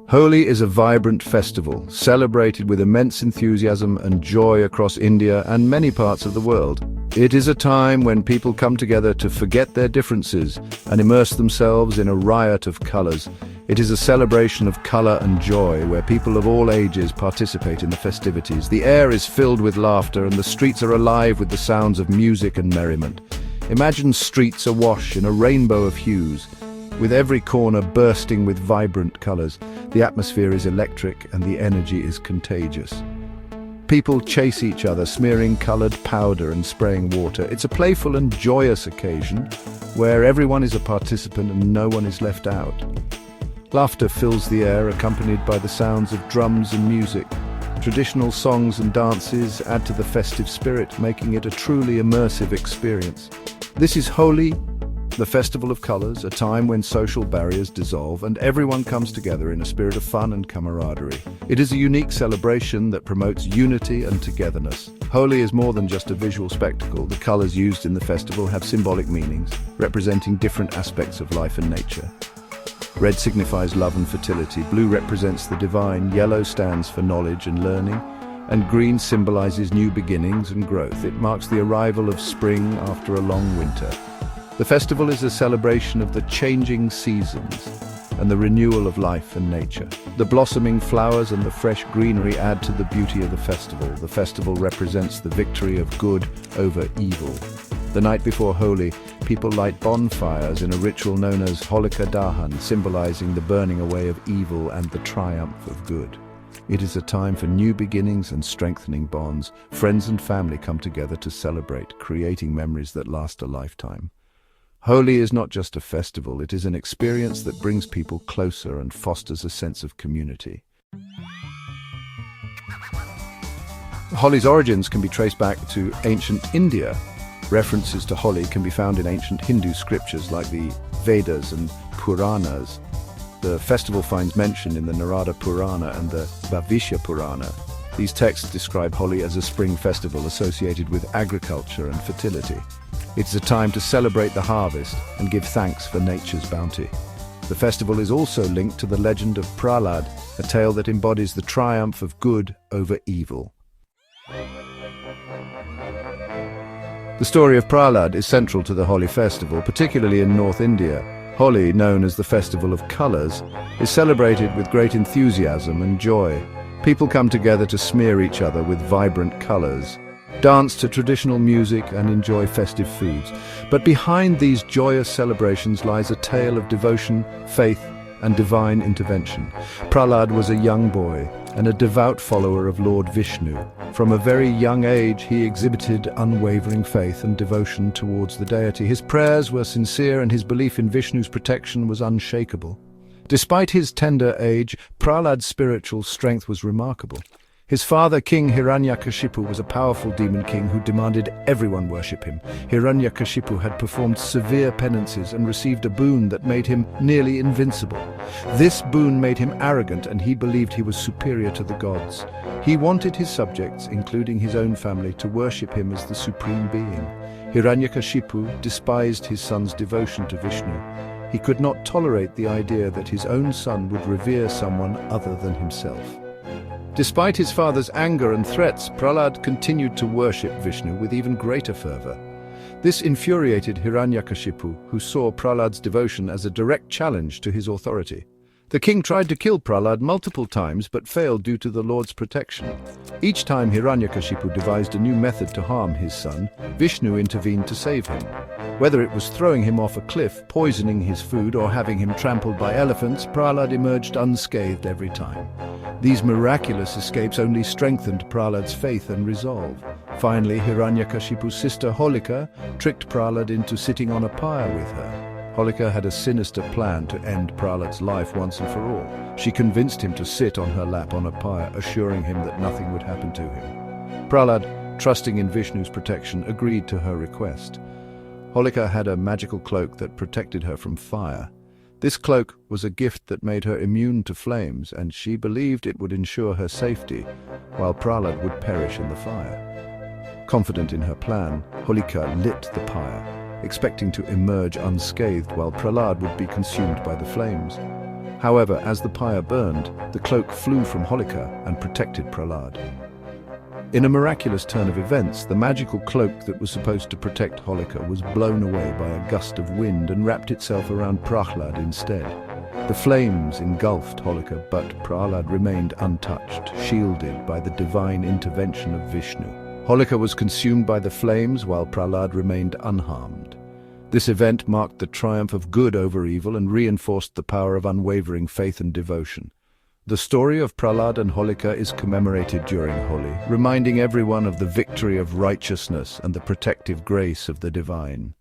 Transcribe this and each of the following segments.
Holi is a vibrant festival, celebrated with immense enthusiasm and joy across India and many parts of the world. It is a time when people come together to forget their differences and immerse themselves in a riot of colors. It is a celebration of color and joy where people of all ages participate in the festivities. The air is filled with laughter and the streets are alive with the sounds of music and merriment. Imagine streets awash in a rainbow of hues, with every corner bursting with vibrant colors. The atmosphere is electric and the energy is contagious. People chase each other, smearing colored powder and spraying water. It's a playful and joyous occasion where everyone is a participant and no one is left out. Laughter fills the air, accompanied by the sounds of drums and music. Traditional songs and dances add to the festive spirit, making it a truly immersive experience. This is Holi, the Festival of Colours, a time when social barriers dissolve and everyone comes together in a spirit of fun and camaraderie. It is a unique celebration that promotes unity and togetherness. Holi is more than just a visual spectacle. The colours used in the festival have symbolic meanings, representing different aspects of life and nature. Red signifies love and fertility, blue represents the divine, yellow stands for knowledge and learning, and green symbolises new beginnings and growth. It marks the arrival of spring after a long winter. The festival is a celebration of the changing seasons and the renewal of life and nature. The blossoming flowers and the fresh greenery add to the beauty of the festival. The festival represents the victory of good over evil. The night before Holi, people light bonfires in a ritual known as Holika Dahan, symbolizing the burning away of evil and the triumph of good. It is a time for new beginnings and strengthening bonds. Friends and family come together to celebrate, creating memories that last a lifetime. Holi is not just a festival, it is an experience that brings people closer and fosters a sense of community. Holi's origins can be traced back to ancient India. References to Holi can be found in ancient Hindu scriptures like the Vedas and Puranas. The festival finds mention in the Narada Purana and the Bhavishya Purana. These texts describe Holi as a spring festival associated with agriculture and fertility. It's a time to celebrate the harvest and give thanks for nature's bounty. The festival is also linked to the Legend of Prahlad, a tale that embodies the triumph of good over evil. The story of Prahlad is central to the Holi festival, particularly in North India. Holi, known as the Festival of Colours, is celebrated with great enthusiasm and joy. People come together to smear each other with vibrant colours, dance to traditional music and enjoy festive foods. But behind these joyous celebrations lies a tale of devotion, faith and divine intervention. Prahlad was a young boy and a devout follower of Lord Vishnu. From a very young age, he exhibited unwavering faith and devotion towards the deity. His prayers were sincere and his belief in Vishnu's protection was unshakable. Despite his tender age, Prahlad's spiritual strength was remarkable. His father, King Hiranyakashipu, was a powerful demon king who demanded everyone worship him. Hiranyakashipu had performed severe penances and received a boon that made him nearly invincible. This boon made him arrogant and he believed he was superior to the gods. He wanted his subjects, including his own family, to worship him as the supreme being. Hiranyakashipu despised his son's devotion to Vishnu. He could not tolerate the idea that his own son would revere someone other than himself. Despite his father's anger and threats, Prahlad continued to worship Vishnu with even greater fervor. This infuriated Hiranyakashipu, who saw Prahlad's devotion as a direct challenge to his authority. The king tried to kill Prahlad multiple times but failed due to the Lord's protection. Each time Hiranyakashipu devised a new method to harm his son, Vishnu intervened to save him. Whether it was throwing him off a cliff, poisoning his food, or having him trampled by elephants, Prahlad emerged unscathed every time. These miraculous escapes only strengthened Prahlad's faith and resolve. Finally, Hiranyakashipu's sister Holika tricked Prahlad into sitting on a pyre with her. Holika had a sinister plan to end Prahlad's life once and for all. She convinced him to sit on her lap on a pyre, assuring him that nothing would happen to him. Prahlad, trusting in Vishnu's protection, agreed to her request. Holika had a magical cloak that protected her from fire. This cloak was a gift that made her immune to flames, and she believed it would ensure her safety, while Prahlad would perish in the fire. Confident in her plan, Holika lit the pyre, expecting to emerge unscathed while Prahlad would be consumed by the flames. However, as the pyre burned, the cloak flew from Holika and protected Prahlad. In a miraculous turn of events, the magical cloak that was supposed to protect Holika was blown away by a gust of wind and wrapped itself around Prahlad instead. The flames engulfed Holika, but Prahlad remained untouched, shielded by the divine intervention of Vishnu. Holika was consumed by the flames while Prahlad remained unharmed. This event marked the triumph of good over evil and reinforced the power of unwavering faith and devotion. The story of Prahlad and Holika is commemorated during Holi, reminding everyone of the victory of righteousness and the protective grace of the divine.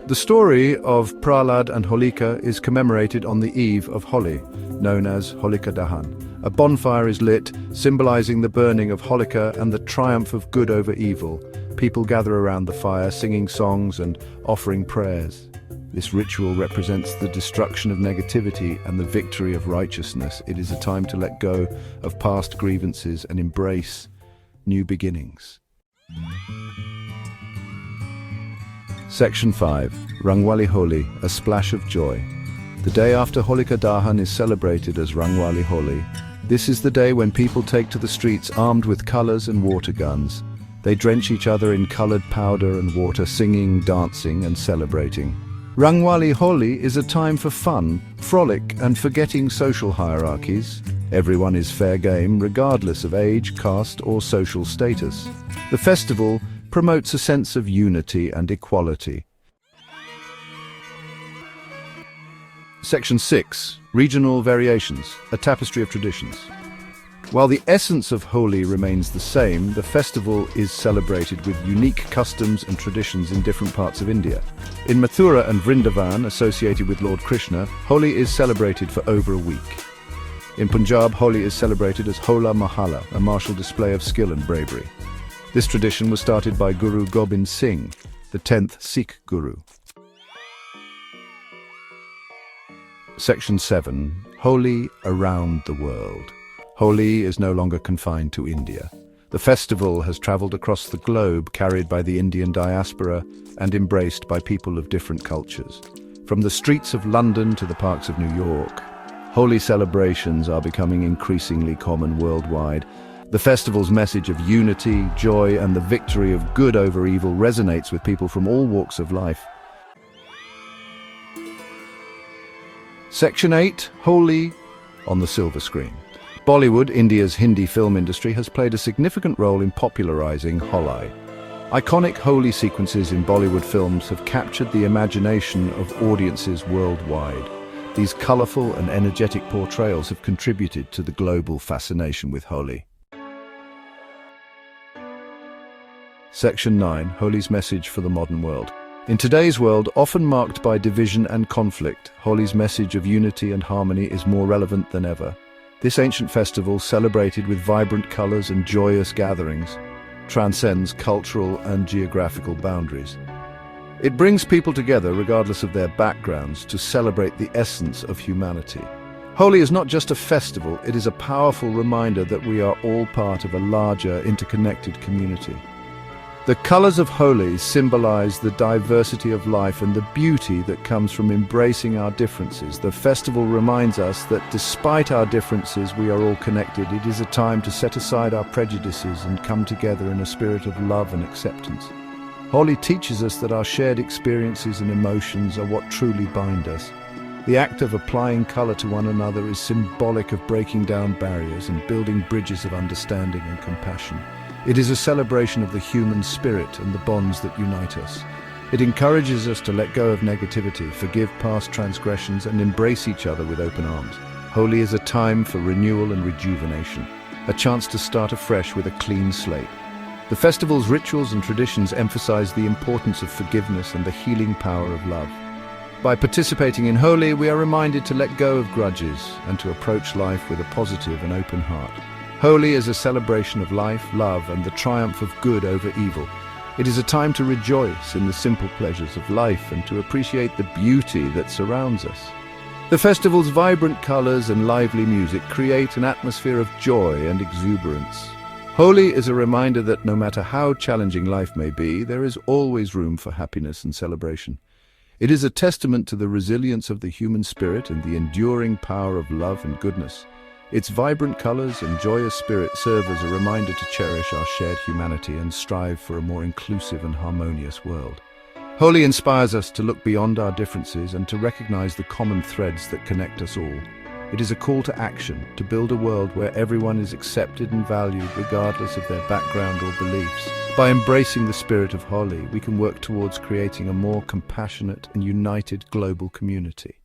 The story of Prahlad and Holika is commemorated on the eve of Holi, known as Holika Dahan. A bonfire is lit, symbolizing the burning of Holika and the triumph of good over evil. People gather around the fire, singing songs and offering prayers. This ritual represents the destruction of negativity and the victory of righteousness. It is a time to let go of past grievances and embrace new beginnings. Section 5. Rangwali Holi, a splash of joy. The day after Holika Dahan is celebrated as Rangwali Holi. This is the day when people take to the streets armed with colors and water guns. They drench each other in colored powder and water, singing, dancing, and celebrating. Rangwali Holi is a time for fun, frolic, and forgetting social hierarchies. Everyone is fair game, regardless of age, caste, or social status. The festival promotes a sense of unity and equality. Section 6. Regional Variations, a Tapestry of Traditions. While the essence of Holi remains the same, the festival is celebrated with unique customs and traditions in different parts of India. In Mathura and Vrindavan, associated with Lord Krishna, Holi is celebrated for over a week. In Punjab, Holi is celebrated as Hola Mahalla, a martial display of skill and bravery. This tradition was started by Guru Gobind Singh, the 10th Sikh Guru. Section 7. Holi around the world. Holi is no longer confined to India. The festival has traveled across the globe, carried by the Indian diaspora and embraced by people of different cultures. From the streets of London to the parks of New York, Holi celebrations are becoming increasingly common worldwide. The festival's message of unity, joy, and the victory of good over evil resonates with people from all walks of life. Section 8. Holi on the silver screen. Bollywood, India's Hindi film industry, has played a significant role in popularizing Holi. Iconic Holi sequences in Bollywood films have captured the imagination of audiences worldwide. These colorful and energetic portrayals have contributed to the global fascination with Holi. Section 9. Holi's message for the modern world. In today's world, often marked by division and conflict, Holi's message of unity and harmony is more relevant than ever. This ancient festival, celebrated with vibrant colors and joyous gatherings, transcends cultural and geographical boundaries. It brings people together, regardless of their backgrounds, to celebrate the essence of humanity. Holi is not just a festival, it is a powerful reminder that we are all part of a larger, interconnected community. The colors of Holi symbolize the diversity of life and the beauty that comes from embracing our differences. The festival reminds us that despite our differences, we are all connected. It is a time to set aside our prejudices and come together in a spirit of love and acceptance. Holi teaches us that our shared experiences and emotions are what truly bind us. The act of applying color to one another is symbolic of breaking down barriers and building bridges of understanding and compassion. It is a celebration of the human spirit and the bonds that unite us. It encourages us to let go of negativity, forgive past transgressions, and embrace each other with open arms. Holi is a time for renewal and rejuvenation, a chance to start afresh with a clean slate. The festival's rituals and traditions emphasize the importance of forgiveness and the healing power of love. By participating in Holi, we are reminded to let go of grudges and to approach life with a positive and open heart. Holi is a celebration of life, love, and the triumph of good over evil. It is a time to rejoice in the simple pleasures of life and to appreciate the beauty that surrounds us. The festival's vibrant colors and lively music create an atmosphere of joy and exuberance. Holi is a reminder that no matter how challenging life may be, there is always room for happiness and celebration. It is a testament to the resilience of the human spirit and the enduring power of love and goodness. Its vibrant colors and joyous spirit serve as a reminder to cherish our shared humanity and strive for a more inclusive and harmonious world. Holi inspires us to look beyond our differences and to recognize the common threads that connect us all. It is a call to action, to build a world where everyone is accepted and valued regardless of their background or beliefs. By embracing the spirit of Holi, we can work towards creating a more compassionate and united global community.